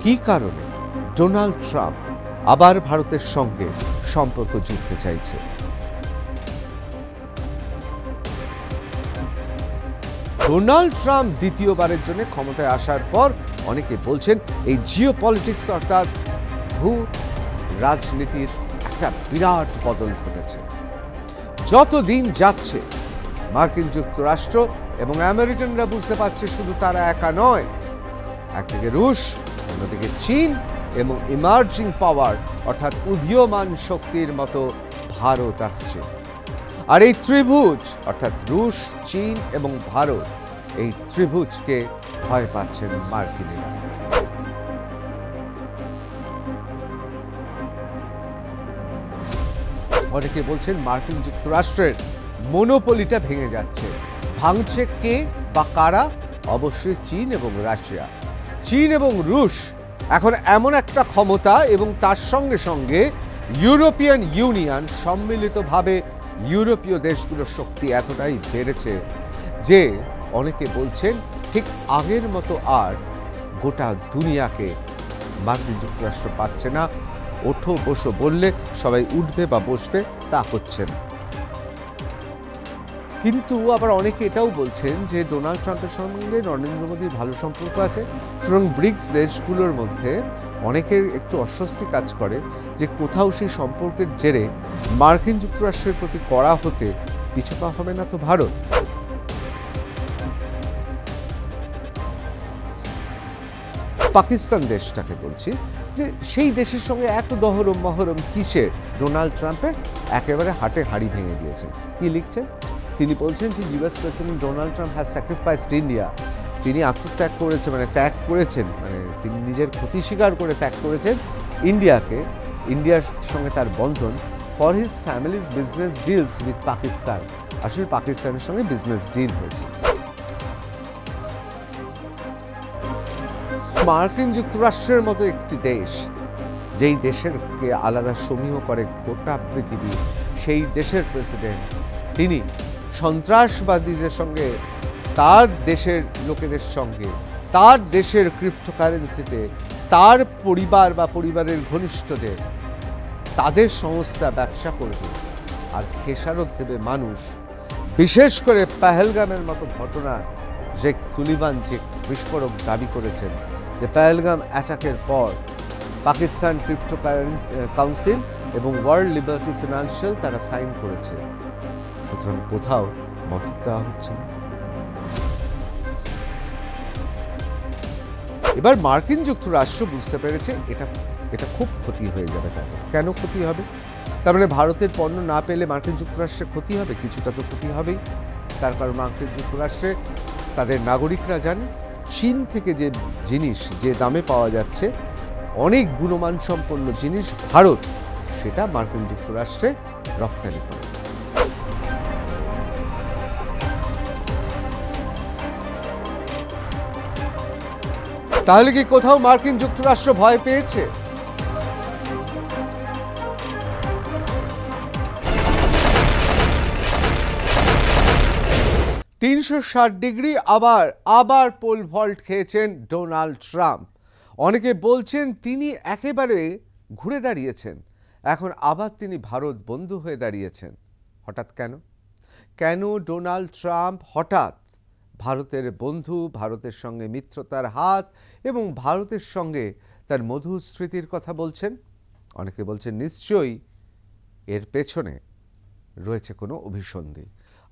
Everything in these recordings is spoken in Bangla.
কী কারণে ডোনাল্ড ট্রাম্প আবার ভারতের সঙ্গে সম্পর্ক জুড়তে চাইছে? ডোনাল্ড ট্রাম্প দ্বিতীয়বারের জন্য ক্ষমতায় আসার পর অনেকে বলছেন এই জিও পলিটিক্স অর্থাৎ ভূ রাজনীতির একটা বিরাট বদল ঘটেছে। যত দিন যাচ্ছে মার্কিন যুক্তরাষ্ট্র এবং আমেরিকানরা বুঝতে পারছে শুধু তারা একা নয়, একদিকে রুশ, অন্যদিকে চীন এবং ইমার্জিং পাওয়ার অর্থাৎ উদীয়মান শক্তির মতো ভারত আসছে। আর এই ত্রিভুজ অর্থাৎ রুশ, চীন এবং ভারত, এই ত্রিভুজকে ভয় পাচ্ছেন মার্কিনীরা। অনেকে বলছেন মার্কিন যুক্তরাষ্ট্রের মনোপলিটা ভেঙে যাচ্ছে। ভাঙছে কে বা কারা? অবশ্যই চীন এবং রাশিয়া। চীন এবং রুশ এখন এমন একটা ক্ষমতা এবং তার সঙ্গে সঙ্গে ইউরোপিয়ান ইউনিয়ন সম্মিলিতভাবে ইউরোপীয় দেশগুলোর শক্তি এতটাই বেড়েছে যে অনেকে বলছেন ঠিক আগের মতো আর গোটা দুনিয়াকে মার্কিন যুক্তরাষ্ট্র পাচ্ছে না। ওঠো বসো বললে সবাই উঠবে বা বসবে, তা হচ্ছে না। কিন্তু আবার অনেকে এটাও বলছেন যে ডোনাল্ড ট্রাম্পের সঙ্গে নরেন্দ্র মোদীর ভালো সম্পর্ক আছে, সুতরাং ব্রিক্স দেশগুলোর মধ্যে অনেকের একটু অস্বস্তি কাজ করে যে কোথাও সেই সম্পর্কের জেরে মার্কিন যুক্তরাষ্ট্রের প্রতি কড়া হতে পিছু পা হবে না তো ভারত। পাকিস্তান দেশটাকে বলছি যে সেই দেশের সঙ্গে এত দহরম মহরম কিসের? ডোনাল্ড ট্রাম্পের একেবারে হাটে হাড়ি ভেঙে দিয়েছেন। কি লিখছেন তিনি? বলছেন যে US president Donald Trump has sacrificed India. তিনি আত্মত্যাগ করেছেন, ত্যাগ করেছেন, তিনি নিজের ক্ষতি স্বীকার করে ত্যাগ করেছেন ইন্ডিয়াকে, ইন্ডিয়ার সঙ্গে তার বন্ধন for his family's business deals with Pakistan. আসলে পাকিস্তানের সঙ্গে বিজনেস ডিল হয়েছে। মার্কিন যুক্তরাষ্ট্রের মতো একটি দেশ, যেই দেশেরকে আলাদা সমীহ করে গোটা পৃথিবী, সেই দেশের প্রেসিডেন্ট তিনি সন্ত্রাসবাদীদের সঙ্গে, তার দেশের লোকেদের সঙ্গে, তার দেশের ক্রিপ্টোকারেন্সিতে, তার পরিবার বা পরিবারের ঘনিষ্ঠদের, তাদের সংস্থা ব্যবসা করবে আর খেসারত দেবে মানুষ। বিশেষ করে পেহেলগামের মতো ঘটনা, শেখ সুলিভান যে বিস্ফোরক দাবি করেছেন যে পেহেলগাম অ্যাটাকের পর পাকিস্তান ক্রিপ্টোকারেন্সি কাউন্সিল এবং ওয়ার্ল্ড লিবার্টি ফিনান্সিয়াল তারা সাইন করেছে। সুতরাং কোথাও মদত দেওয়া হচ্ছে না। এবার মার্কিন যুক্তরাষ্ট্র বুঝতে পেরেছে এটা খুব ক্ষতি হয়ে যাবে তাদের। কেন ক্ষতি হবে? তার মানে ভারতের পণ্য না পেলে মার্কিন যুক্তরাষ্ট্রের ক্ষতি হবে? কিছুটা তো ক্ষতি হবেই। তার কারণ মার্কিন যুক্তরাষ্ট্রে তাদের নাগরিকরা জানে চীন থেকে যে জিনিস যে দামে পাওয়া যাচ্ছে, অনেক গুণমান সম্পন্ন জিনিস ভারত সেটা মার্কিন যুক্তরাষ্ট্রে রপ্তানি করে। তাহলে কি কোথাও মার্কিন যুক্তরাষ্ট্র ভয় পেয়েছে? $360 আবার পোল ভল্ট খেয়েছেন ডোনাল্ড ট্রাম্প। অনেকে বলছেন তিনি একেবারে ঘুরে দাঁড়িয়েছেন, এখন আবার তিনি ভারত বন্ধু হয়ে দাঁড়িয়েছেন। হঠাৎ কেন? কেন ডোনাল্ড ট্রাম্প হঠাৎ ভারতের বন্ধু, ভারতের সঙ্গে মিত্রতার হাত এবং ভারতের সঙ্গে তার মধুর স্মৃতির কথা বলছেন? অনেকে বলছেন নিশ্চয়ই এর পেছনে রয়েছে কোনো অভিসন্ধি।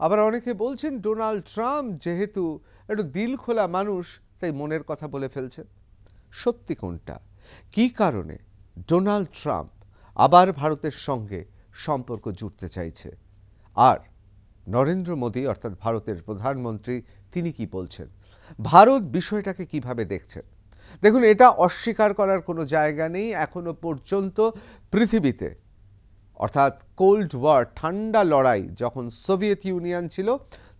আবার অনেকে বলছেন ডোনাল্ড ট্রাম্প যেহেতু একটু দিল খোলা মানুষ, তাই মনের কথা বলে ফেলছেন। সত্যি কোনটা? কী কারণে ডোনাল্ড ট্রাম্প আবার ভারতের সঙ্গে সম্পর্ক জুড়তে চাইছে? আর নরেন্দ্র মোদী অর্থাৎ ভারতের প্রধানমন্ত্রী তিনি কি বলছেন? ভারত বিষয়টাকে কিভাবে দেখছেন? দেখুন, এটা অস্বীকার করার কোনো জায়গা নেই। এখনো পর্যন্ত পৃথিবীতে অর্থাৎ কোল্ড ওয়ার, ঠান্ডা লড়াই যখন সোভিয়েত ইউনিয়ন ছিল,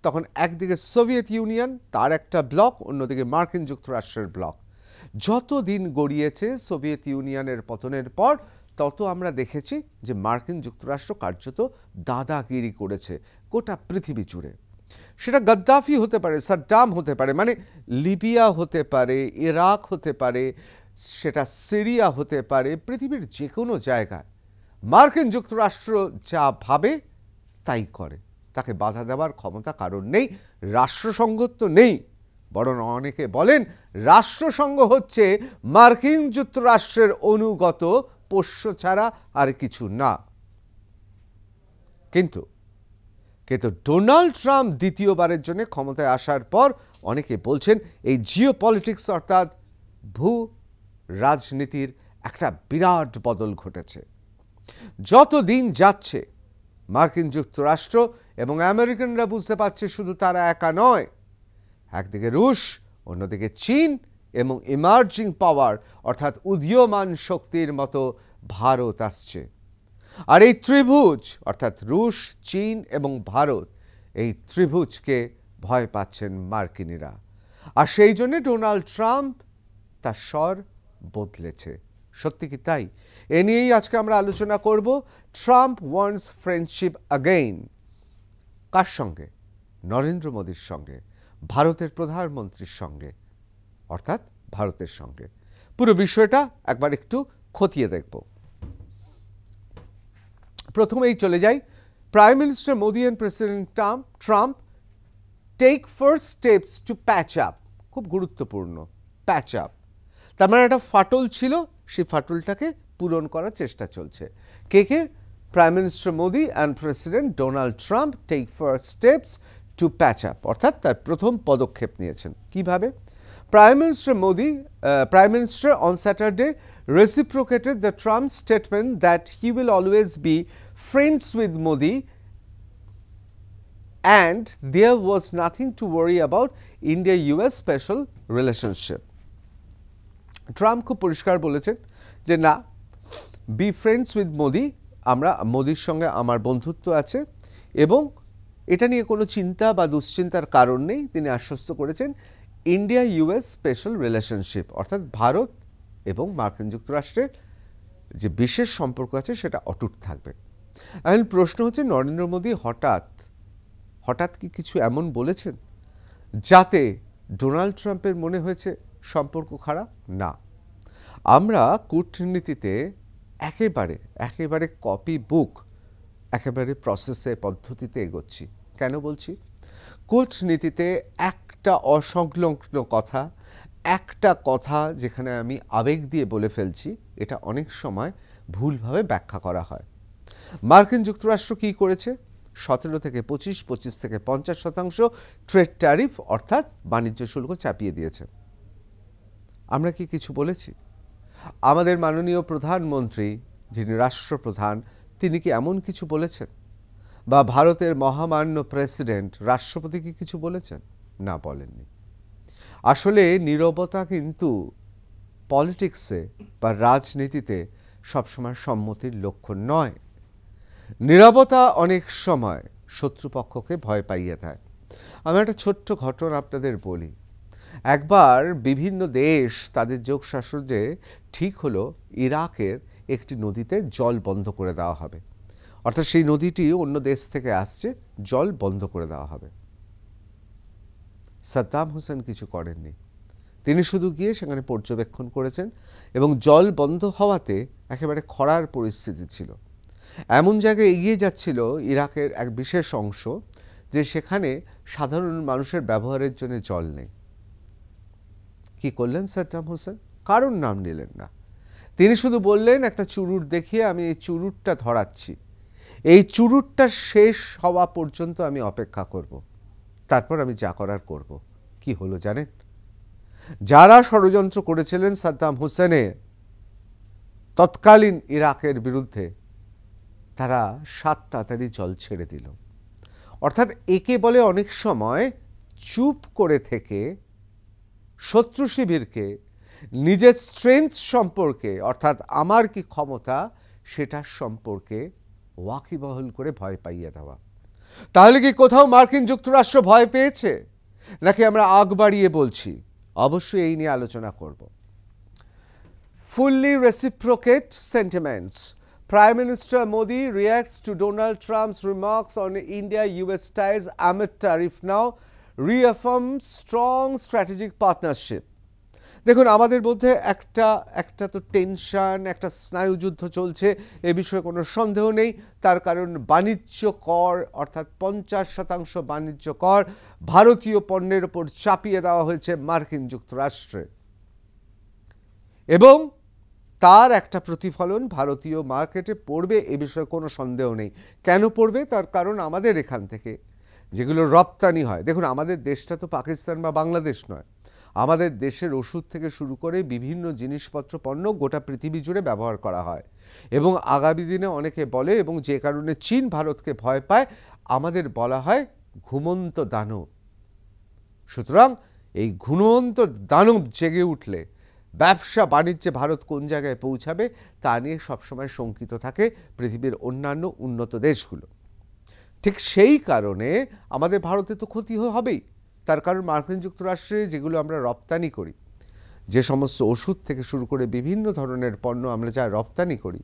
তখন একদিকে সোভিয়েত ইউনিয়ন তার একটা ব্লক, অন্যদিকে মার্কিন যুক্তরাষ্ট্রের ব্লক। যত দিন গড়িয়েছে সোভিয়েত ইউনিয়নের পতনের পর, তত আমরা দেখেছি যে মার্কিন যুক্তরাষ্ট্র কার্যত দাদাগিরি করেছে গোটা পৃথিবী জুড়ে। সেটা গাদ্দাফি হতে পারে, সাদ্দাম হতে পারে, লিবিয়া হতে পারে, ইরাক হতে পারে, সেটা সিরিয়া হতে পারে, পৃথিবীর যে কোনো জায়গায় মার্কিন যুক্তরাষ্ট্র যা ভাবে তাই করে, তাকে বাধা দেওয়ার ক্ষমতা কারণ নেই। রাষ্ট্রসংঘ তো নেই, বরং অনেকে বলেন রাষ্ট্রসংঘ হচ্ছে মার্কিন যুক্তরাষ্ট্রের অনুগত পোষ্য ছাড়া আর কিছু না। কিন্তু ডোনাল্ড ট্রাম্প দ্বিতীয়বারের জন্য ক্ষমতায় আসার পর অনেকে বলছেন এই জিও পলিটিক্স অর্থাৎ ভূ রাজনীতির একটা বিরাট বদল ঘটেছে। যত দিন যাচ্ছে মার্কিন যুক্তরাষ্ট্র এবং আমেরিকানরা বুঝতে পারছে শুধু তারা একা নয়, একদিকে রুশ, অন্যদিকে চীন এবং ইমার্জিং পাওয়ার অর্থাৎ উদীয়মান শক্তির মতো ভারত আসছে। আর এই ত্রিভুজ অর্থাৎ রুশ, চীন এবং ভারত, এই ত্রিভুজকে ভয় পাচ্ছেন মার্কিনীরা। আর সেই জন্য ডোনাল্ড ট্রাম্প তার স্বর বদলেছে। সত্যি কি তাই? এ নিয়েই আজকে আমরা আলোচনা করব। Trump wants friendship again. কার সঙ্গে? নরেন্দ্র মোদীর সঙ্গে, ভারতের প্রধানমন্ত্রীর সঙ্গে, অর্থাৎ ভারতের সঙ্গে। পুরো বিষয়টা একবার একটু খতিয়ে দেখব। প্রথমেই চলে যাই, prime minister Modi and president Trump take first steps to patch up. খুব গুরুত্বপূর্ণ, প্যাচ আপ। তার মানে একটা ফাটল ছিল, সেই ফাটলটাকে পূরণ করার চেষ্টা চলছে। কে? Prime minister Modi and president Donald Trump take first steps to patch up, অর্থাৎ তার প্রথম পদক্ষেপ নিয়েছেন। কিভাবে? Prime minister on Saturday reciprocated the Trump statement that he will always be friends with Modi and there was nothing to worry about India-US special relationship. Trump খুব পরিষ্কার বলেছেন যে না, বি ফ্রেন্ডস উইথ মোদি, আমরা মোদির সঙ্গে আমার বন্ধুত্ব আছে এবং এটা নিয়ে কোনো চিন্তা বা দুশ্চিন্তার কারণ নেই। তিনি আশ্বস্ত করেছেন ইন্ডিয়া ইউএস স্পেশাল রিলেশনশিপ অর্থাৎ ভারত এবং মার্কিন যুক্তরাষ্ট্রের যে বিশেষ সম্পর্ক আছে সেটা অটুট থাকবে। এখন প্রশ্ন হচ্ছে, নরেন্দ্র মোদী হঠাৎ কি কিছু এমন বলেছেন যাতে ডোনাল্ড ট্রাম্পের মনে হয়েছে সম্পর্ক খারাপ? না, আমরা কূটনীতিতে একেবারে কপি বুক, একেবারে প্রসেসে পদ্ধতিতে এগোচ্ছি। কেন বলছি? কূটনীতিতে একটা অসংলগ্ন কথা, একটা কথা যেখানে আমি আবেগ দিয়ে বলে ফেলছি, এটা অনেক সময় ভুলভাবে ব্যাখ্যা করা হয়। মার্কিন যুক্তরাষ্ট্র কী করেছে? 17 থেকে 25, 25 থেকে 50% ট্রেড ট্যারিফ অর্থাৎ বাণিজ্য শুল্ক চাপিয়ে দিয়েছে। আমরা কি কিছু বলেছি? আমাদের মাননীয় প্রধানমন্ত্রী, যিনি রাষ্ট্রপ্রধান, তিনি কি এমন কিছু বলেছেন? বা ভারতের মহামান্য প্রেসিডেন্ট, রাষ্ট্রপতি কি কিছু বলেছেন? না, বলেননি। আসলে নীরবতা কিন্তু পলিটিক্সে বা রাজনীতিতে সবসময় সম্মতির লক্ষণ নয়। নীরবতা অনেক সময় শত্রুপক্ষকে ভয় পাইয়ে দেয়। আমি একটা ছোট্ট ঘটনা আপনাদের বলি। একবার বিভিন্ন দেশ তাদের যোগসাজশে ঠিক হলো ইরাকের একটি নদীতে জল বন্ধ করে দেওয়া হবে, অর্থাৎ সেই নদীটি অন্য দেশ থেকে আসছে, জল বন্ধ করে দেওয়া হবে। সাদ্দাম হোসেন কিছু করেননি, তিনি শুধু গিয়ে সেখানে পর্যবেক্ষণ করেছেন এবং জল বন্ধ হওয়াতে একেবারে খরার পরিস্থিতি ছিল। এমন জায়গায় এগিয়ে যাচ্ছিল ইরাকের এক বিশেষ অংশ যে সেখানে সাধারণ মানুষের ব্যবহারের জন্য জল নেই। কি করলেন সাদ্দাম হোসেন? কারোর নাম নিলেন না, তিনি শুধু বললেন একটা চুরুট দেখিয়ে আমি এই চুরুটটা ধরাচ্ছি, এই চুরুটটা শেষ হওয়া পর্যন্ত আমি অপেক্ষা করব, তারপর আমি যা করার করব। কি হলো জানেন? যারা ষড়যন্ত্র করেছিলেন সাদ্দাম হোসেনের তৎকালীন ইরাকের বিরুদ্ধে, তারা 7 তাড়াতাড়ি জল ছেড়ে দিল। অর্থাৎ একে বলে অনেক সময় চুপ করে থেকে শত্রু শিবিরকে নিজের স্ট্রেংথ সম্পর্কে অর্থাৎ আমার কি ক্ষমতা সেটা সম্পর্কে ওয়াকিবহল করে ভয় পাইয়ে দেওয়া। তাহলে কি কোথাও মার্কিন যুক্তরাষ্ট্র ভয় পেয়েছে, নাকি আমরা আগ বাড়িয়ে বলছি? অবশ্যই এই নিয়ে আলোচনা করব। Fully reciprocate sentiments. Prime Minister Modi reacts to Donald Trump's remarks on India-US ties amid tariff now, reaffirms strong strategic partnership. দেখুন, আমাদের মধ্যে একটা একটা তো টেনশন, একটা স্নায়ুযুদ্ধ চলছে, এ বিষয়ে কোনো সন্দেহ নেই। তার কারণ বাণিজ্য কর, অর্থাৎ 50% বাণিজ্য কর ভারতীয় পণ্যের ওপর চাপিয়ে দেওয়া হয়েছে মার্কিন যুক্তরাষ্ট্রে, এবং তার একটা প্রতিফলন ভারতীয় মার্কেটে পড়বে, এ বিষয়ে কোনো সন্দেহ নেই। কেন পড়বে? তার কারণ আমাদের এখান থেকে যেগুলো রপ্তানি হয়, দেখুন আমাদের দেশটা তো পাকিস্তান বা বাংলাদেশ নয়। আমাদের দেশের ওষুধ থেকে শুরু করে বিভিন্ন জিনিসপত্র পণ্য গোটা পৃথিবী জুড়ে ব্যবহার করা হয়, এবং আগামী দিনে অনেকে বলে, এবং যে কারণে চীন ভারতকে ভয় পায়, আমাদের বলা হয় ঘুমন্ত দানব। সুতরাং এই ঘুমন্ত দানব জেগে উঠলে ব্যবসা বাণিজ্যে ভারত কোন জায়গায় পৌঁছাবে তা নিয়ে সবসময় শঙ্কিত থাকে পৃথিবীর অন্যান্য উন্নত দেশগুলো। ঠিক সেই কারণে আমাদের ভারতে তো ক্ষতি হবেই। তার কারণ মার্কিন যুক্তরাষ্ট্রে যেগুলো আমরা রপ্তানি করি, যে সমস্ত ওষুধ থেকে শুরু করে বিভিন্ন ধরনের পণ্য আমরা যা রপ্তানি করি,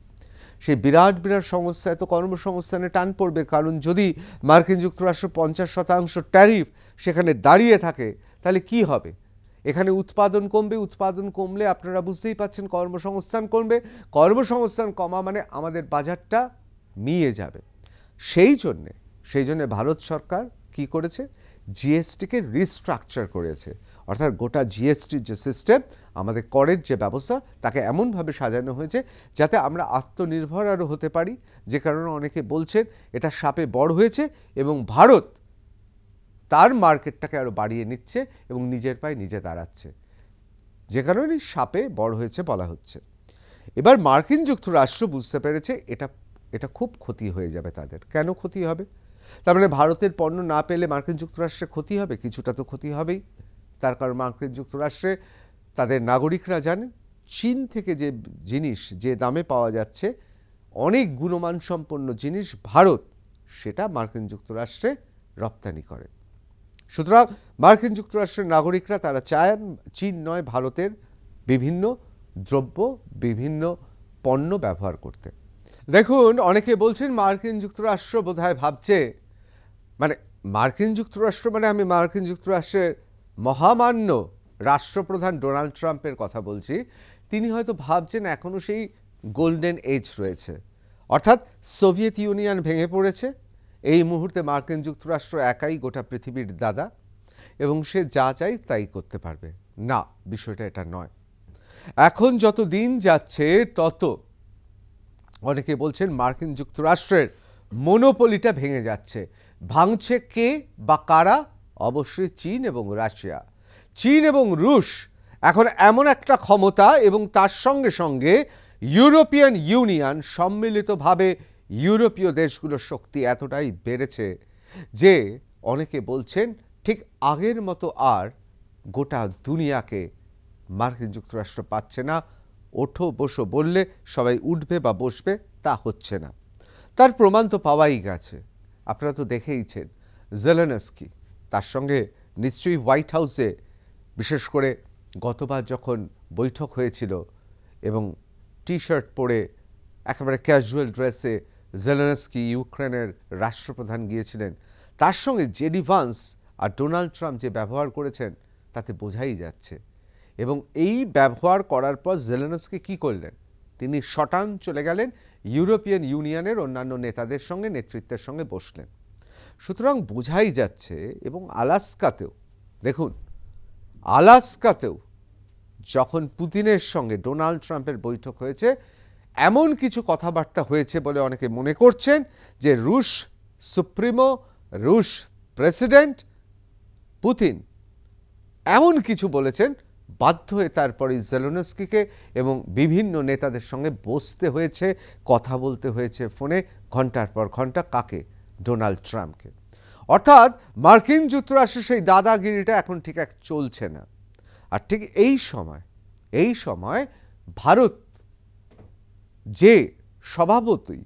সেই বিরাট বিরাট সংস্থায় তো কর্মসংস্থানে টান পড়বে। কারণ যদি মার্কিন যুক্তরাষ্ট্র 50% ট্যারিফ সেখানে দাঁড়িয়ে থাকে, তাহলে কি হবে? এখানে উৎপাদন কমবে, উৎপাদন কমলে আপনারা বুঝতেই পাচ্ছেন কর্মসংস্থান কমবে, কর্মসংস্থান কমা মানে আমাদের বাজারটা মিয়ে যাবে। সেই জন্যে ভারত সরকার কি করেছে? জিএসটিকে রিস্ট্রাকচার করেছে, অর্থাৎ গোটা জিএসটির যে সিস্টেম, আমাদের করের যে ব্যবস্থা, তাকে এমনভাবে সাজানো হয়েছে যাতে আমরা আত্মনির্ভর আরও হতে পারি। যে কারণে অনেকে বলছেন এটা সাপে বড় হয়েছে, এবং ভারত তার মার্কেটটাকে আরও বাড়িয়ে নিচ্ছে এবং নিজের পায়ে নিজে দাঁড়াচ্ছে, যে কারণে সাপে বড় হয়েছে বলা হচ্ছে। এবার মার্কিন যুক্তরাষ্ট্র বুঝতে পেরেছে এটা খুব ক্ষতি হয়ে যাবে তাদের। কেন ক্ষতি হবে? তার মানে ভারতের পণ্য না পেলে মার্কিন যুক্তরাষ্ট্রের ক্ষতি হবে? কিছুটা তো ক্ষতি হবেই। তার কারণ মার্কিন যুক্তরাষ্ট্রে তাদের নাগরিকরা জানেন চীন থেকে যে জিনিস যে দামে পাওয়া যাচ্ছে, অনেক গুণমান সম্পন্ন জিনিস ভারত সেটা মার্কিন যুক্তরাষ্ট্রে রপ্তানি করে। সুতরাং মার্কিন যুক্তরাষ্ট্রের নাগরিকরা তারা চান চীন নয়, ভারতের বিভিন্ন দ্রব্য, বিভিন্ন পণ্য ব্যবহার করতে। দেখুন, অনেকে বলছেন মার্কিন যুক্তরাষ্ট্র বোধহয় ভাবছে, মানে মার্কিন যুক্তরাষ্ট্র মানে আমি মার্কিন যুক্তরাষ্ট্রের মহামান্য রাষ্ট্রপ্রধান ডোনাল্ড ট্রাম্পের কথা বলছি। তিনি হয়তো ভাবছেন এখনও সেই গোল্ডেন এজ রয়েছে, অর্থাৎ সোভিয়েত ইউনিয়ন ভেঙে পড়েছে, এই মুহূর্তে মার্কিন যুক্তরাষ্ট্র একাই গোটা পৃথিবীর দাদা, এবং সে যা চাই তাই করতে পারবে। না, বিষয়টা এটা নয়। এখন যত দিন যাচ্ছে তত অনেকে বলছেন মার্কিন যুক্তরাষ্ট্রের মনোপলিটা ভেঙে যাচ্ছে। ভাঙছে কে বা কারা? অবশ্যই চীন এবং রাশিয়া। চীন এবং রুশ এখন এমন একটা ক্ষমতা, এবং তার সঙ্গে সঙ্গে ইউরোপিয়ান ইউনিয়ন সম্মিলিতভাবে ইউরোপীয় দেশগুলোর শক্তি এতটাই বেড়েছে যে অনেকে বলছেন ঠিক আগের মতো আর গোটা দুনিয়াকে মার্কিন যুক্তরাষ্ট্র পাচ্ছে না। ওঠো বসো বললে সবাই উঠবে বা বসবে, তা হচ্ছে না। তার প্রমাণ তো পাওয়াই গেছে, আপনারা তো দেখেইছেন। জেলেনস্কি, তার সঙ্গে নিশ্চয়ই হোয়াইট হাউসে, বিশেষ করে গতবার যখন বৈঠক হয়েছিল এবং টি শার্ট পরে একেবারে ক্যাজুয়াল ড্রেসে জেলেনস্কি ইউক্রেনের রাষ্ট্রপ্রধান গিয়েছিলেন, তার সঙ্গে জেডি ভান্স আর ডোনাল্ড ট্রাম্প যে ব্যবহার করেছেন তাতে বোঝাই যাচ্ছে। এবং এই ব্যবহার করার পর জেলেনস্কি কি করলেন? তিনি শটান চলে গেলেন ইউরোপিয়ান ইউনিয়নের অন্যান্য নেতাদের সঙ্গে, নেতৃত্বের সঙ্গে বসলেন। সুতরাং বোঝাই যাচ্ছে। এবং আলাস্কাতেও দেখুন, আলাস্কাতেও যখন পুতিনের সঙ্গে ডোনাল্ড ট্রাম্পের বৈঠক হয়েছে, এমন কিছু কথাবার্তা হয়েছে বলে অনেকে মনে করছেন যে রুশ সুপ্রিমো, রুশ প্রেসিডেন্ট পুতিন এমন কিছু বলেছেন, বাধ্য হয়ে তারপরে জেলেনস্কিকে এবং বিভিন্ন নেতাদের সঙ্গে বসতে হয়েছে, কথা বলতে হয়েছে ফোনে ঘন্টার পর ঘন্টা। কাকে? ডোনাল্ড ট্রাম্পকে। অর্থাৎ মার্কিন যুক্তরাষ্ট্রের সেই দাদাগিরিটা এখন ঠিক এক চলছে না। আর ঠিক এই সময় ভারত, যে স্বভাবতই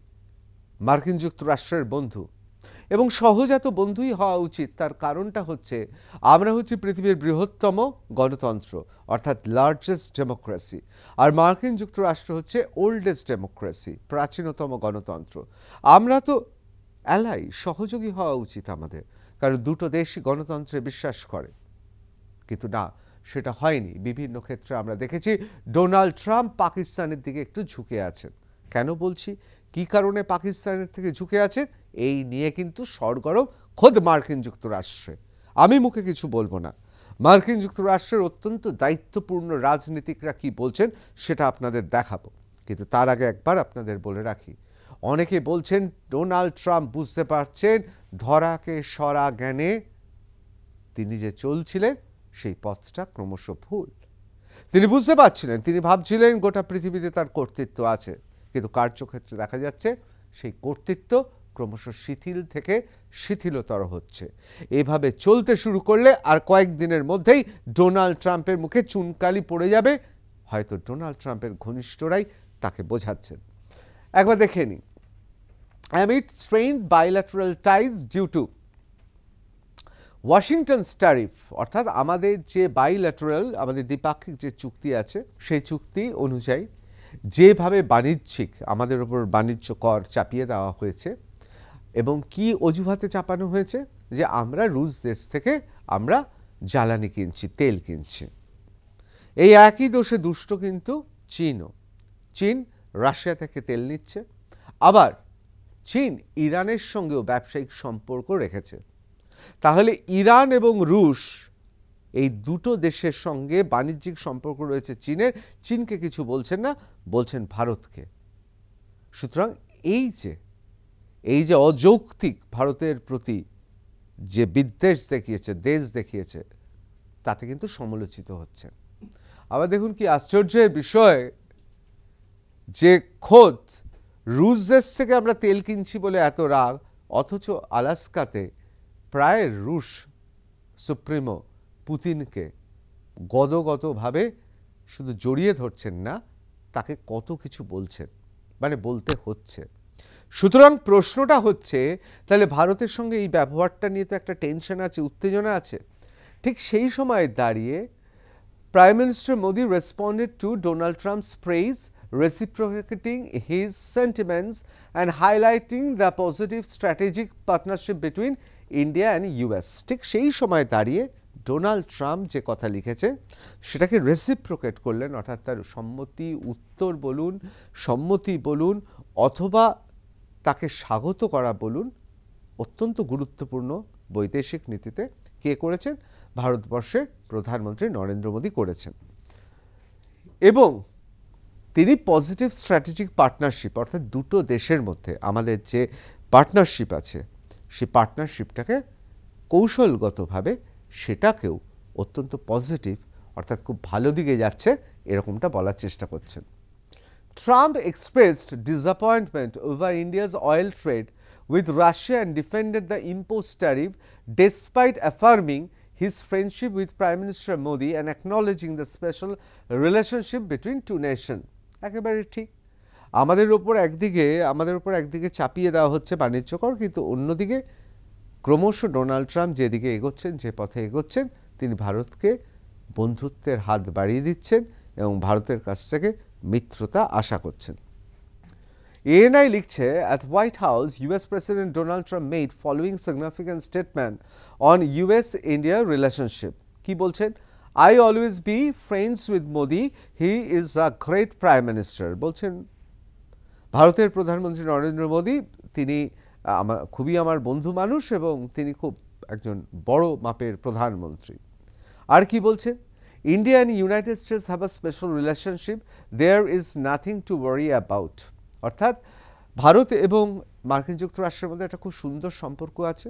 মার্কিন যুক্তরাষ্ট্রের বন্ধু এবং সহজাত বন্ধুই হওয়া উচিত, তার কারণটা হচ্ছে আমরা হচ্ছে পৃথিবীর বৃহত্তম গণতন্ত্র, অর্থাৎ লার্জেস্ট ডেমোক্রেসি, আর মার্কিন যুক্তরাষ্ট্র হচ্ছে ওল্ডেস্ট ডেমোক্রেসি, প্রাচীনতম গণতন্ত্র। আমরা তো অ্যালাই, সহযোগী হওয়া উচিত আমাদের, কারণ দুটো দেশই গণতন্ত্রে বিশ্বাস করে। কিন্তু না, সেটা হয়নি। বিভিন্ন ক্ষেত্রে আমরা দেখেছি ডোনাল্ড ট্রাম্প পাকিস্তানের দিকে একটু ঝুঁকে আছেন। কেন বলছি, কী কারণে পাকিস্তানের থেকে ঝুঁকে আছেন, এই নিয়ে কিন্তু সরগরম খোদ মার্কিন যুক্তরাষ্ট্রে। আমি মুখে কিছু বলবো না, মার্কিন যুক্তরাষ্ট্রের অত্যন্ত দায়িত্বপূর্ণ রাজনীতিকরা কি বলছেন সেটা আপনাদের দেখাবো। কিন্তু তার আগে একবার আপনাদের বলে রাখি, অনেকে বলছেন ডোনাল্ড ট্রাম্প বুঝতে পারছেন ধরাকে সরা জ্ঞানে তিনি যে চলছিলেন সেই পথটা ক্রমশ ভুল। তিনি বুঝতে পারছিলেন, তিনি ভাবছিলেন গোটা পৃথিবীতে তার কর্তৃত্ব আছে, কিন্তু কার্যক্ষেত্রে দেখা যাচ্ছে সেই কর্তৃত্ব ক্রমশ শিথিল থেকে শিথিলতর হচ্ছে। এভাবে চলতে শুরু করলে আর কয়েকদিনের মধ্যেই ডোনাল্ড ট্রাম্পের মুখে চুনকালি পড়ে যাবে, হয়তো ডোনাল্ড ট্রাম্পের ঘনিষ্ঠরাই তাকে বোঝাচ্ছেন। একবার দেখে নিন। Amid strained bilateral ties due to Washington tariff, অর্থাৎ আমাদের যে বাইল্যাটারাল, আমাদের দ্বিপাক্ষিক যে চুক্তি আছে সেই চুক্তি অনুযায়ী যেভাবে বাণিজ্যিক আমাদের উপর বাণিজ্য কর চাপিয়ে দেওয়া হয়েছে, এবং কি অজুহাতে চাপানো হয়েছে, যে আমরা রুশ দেশ থেকে আমরা জ্বালানি কিনছি, তেল কিনছি। এই একই দোষে দুষ্ট কিন্তু চীনও। চীন রাশিয়া থেকে তেল নিচ্ছে, আবার চীন ইরানের সঙ্গেও ব্যবসায়িক সম্পর্ক রেখেছে। তাহলে ইরান এবং রুশ এই দুটো দেশের সঙ্গে বাণিজ্যিক সম্পর্ক রয়েছে চীনের। চীনকে কিছু বলছেন না, বলছেন ভারতকে। সুতরাং এই যে অযৌক্তিক ভারতের প্রতি যে বিদ্বেষ দেখিয়েছে, দেশ দেখিয়েছে, তাতে কিন্তু সমালোচিত হচ্ছে। আবার দেখুন কি আশ্চর্যের বিষয়, যে খোদ রুশ দেশ থেকে আমরা তেল কিনছি বলে এত রাগ, অথচ আলাস্কাতে প্রায় রুশ সুপ্রিমো পুতিনকে গদগদভাবে শুধু জড়িয়ে ধরছেন না, তাকে কত কিছু বলছেন, মানে বলতে হচ্ছে। সুতরাং প্রশ্নটা হচ্ছে, তাহলে ভারতের সঙ্গে এই ব্যবহারটা নিয়ে তো একটা টেনশন আছে, উত্তেজনা আছে। ঠিক সেই সময় দাঁড়িয়ে Prime Minister Modi responded to Donald Trump's praise, reciprocating his sentiments and highlighting the positive strategic partnership between India and US. ঠিক সেই সময় দাঁড়িয়ে ডোনাল্ড ট্রাম্প যে কথা লিখেছেন সেটাকে রেসিপ্রোকেট করলেন, অর্থাৎ তার সম্মতি বলুন অথবা তাকে স্বাগত করা বলুন, অত্যন্ত গুরুত্বপূর্ণ বৈদেশিক নীতিতে কে করেছেন? ভারতবর্ষের প্রধানমন্ত্রী নরেন্দ্র মোদী করেছেন। এবং তিনি পজিটিভ স্ট্র্যাটেজিক পার্টনারশিপ, অর্থাৎ দুটো দেশের মধ্যে আমাদের যে পার্টনারশিপ আছে সেই পার্টনারশিপটাকে কৌশলগতভাবে সেটাকেও অত্যন্ত পজিটিভ, অর্থাৎ খুব ভালো দিকে যাচ্ছে এরকমটা বলার চেষ্টা করছেন। Trump expressed disappointment over India's oil trade with Russia and defended the imposed tariff despite affirming his friendship with Prime Minister Modi and acknowledging the special relationship between two nations. একেবারে ঠিক, আমাদের উপর একদিকে চাপিয়ে দেওয়া হচ্ছে বাণিজ্য কর, কিন্তু অন্যদিকে ক্রমশ ডোনাল্ড ট্রাম্প যেদিকে এগোচ্ছেন, যে পথে এগোচ্ছেন, তিনি ভারতকে বন্ধুত্বের হাত বাড়িয়ে দিচ্ছেন এবং ভারতের কাছ থেকে মিত্রতা আশা করছেন। ANI লিখছে, at White House, US President Donald Trump made following significant statement on US-India relationship. কি বলছেন? I always be friends with Modi. He is a great prime minister. বলছেন ভারতের প্রধানমন্ত্রী নরেন্দ্র মোদী, তিনি খুবই আমার বন্ধু মানুষ এবং তিনি খুব একজন বড় মাপের প্রধানমন্ত্রী। আর কি বলছেন? India and United States have a special relationship. There is nothing to worry about. অর্থাৎ ভারত এবং মার্কিন যুক্তরাষ্ট্রের মধ্যে একটা খুব সুন্দর সম্পর্ক আছে,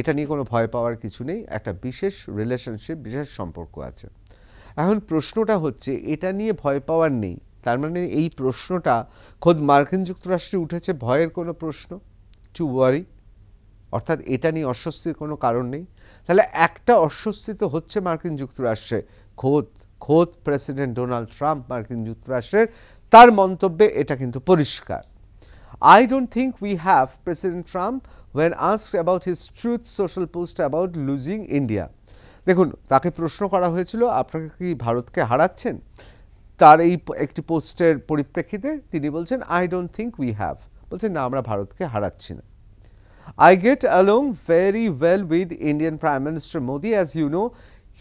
এটা নিয়ে কোনো ভয় পাওয়ার কিছু নেই, একটা বিশেষ রিলেশনশিপ, বিশেষ সম্পর্ক আছে। এখন প্রশ্নটা হচ্ছে, এটা নিয়ে ভয় পাওয়ার নেই, তার মানে এই প্রশ্নটা খোদ মার্কিন যুক্তরাষ্ট্রে উঠেছে ভয়ের কোনো প্রশ্ন, টু ওয়ারি, অর্থাৎ এটা নিয়ে অস্বস্তির কোনো কারণ নেই। তাহলে একটা অস্বস্তি তো হচ্ছে মার্কিন যুক্তরাষ্ট্রে, খোদ প্রেসিডেন্ট ডোনাল্ড ট্রাম্প মার্কিন যুক্তরাষ্ট্রের, তার মন্তব্যে এটা কিন্তু পরিষ্কার। I don't think we have, President Trump when asked about his Truth Social post about losing India. দেখুন, তাকে প্রশ্ন করা হয়েছিল আপনাকে কি ভারতকে হারাচ্ছেন, তার এই একটি পোস্টের পরিপ্রেক্ষিতে তিনি বলছেন I don't think we have, বলছেন না আমরা ভারতকে হারাচ্ছি না। I get along very well with Indian Prime Minister Modi, as you know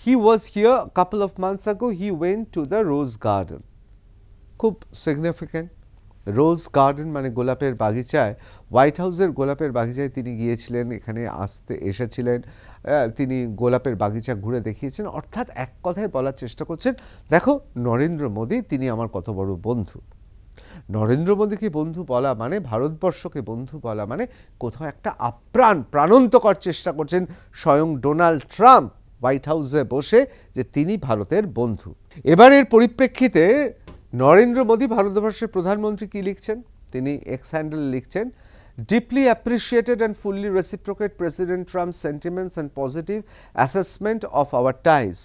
He was here a couple of months ago. He went to the Rose Garden. খুব সিগনিফিক্যান্ট। রোজ গার্ডেন মানে গোলাপের বাগিচায়, হোয়াইট হাউসের গোলাপের বাগিচায় তিনি গিয়েছিলেন, এখানে এসেছিলেন, তিনি গোলাপের বাগিচা ঘুরে দেখিয়েছেন। অর্থাৎ এক কথায় বলার চেষ্টা করছেন, দেখো নরেন্দ্র মোদী তিনি আমার কত বড় বন্ধু। নরেন্দ্র মোদীকে বন্ধু বলা মানে, ভারতবর্ষকে বন্ধু বলা মানে কোথাও একটা প্রাণান্তকর চেষ্টা করছেন স্বয়ং ডোনাল্ড ট্রাম্প হোয়াইট হাউসে বসে যে তিনি ভারতের বন্ধু। এবারের পরিপ্রেক্ষিতে নরেন্দ্র মোদী ভারতবর্ষের প্রধানমন্ত্রী কি লিখছেন, তিনি এক্স হ্যান্ডেল লিখছেন, deeply appreciated and fully reciprocate president Trump's sentiments and positive assessment of our ties.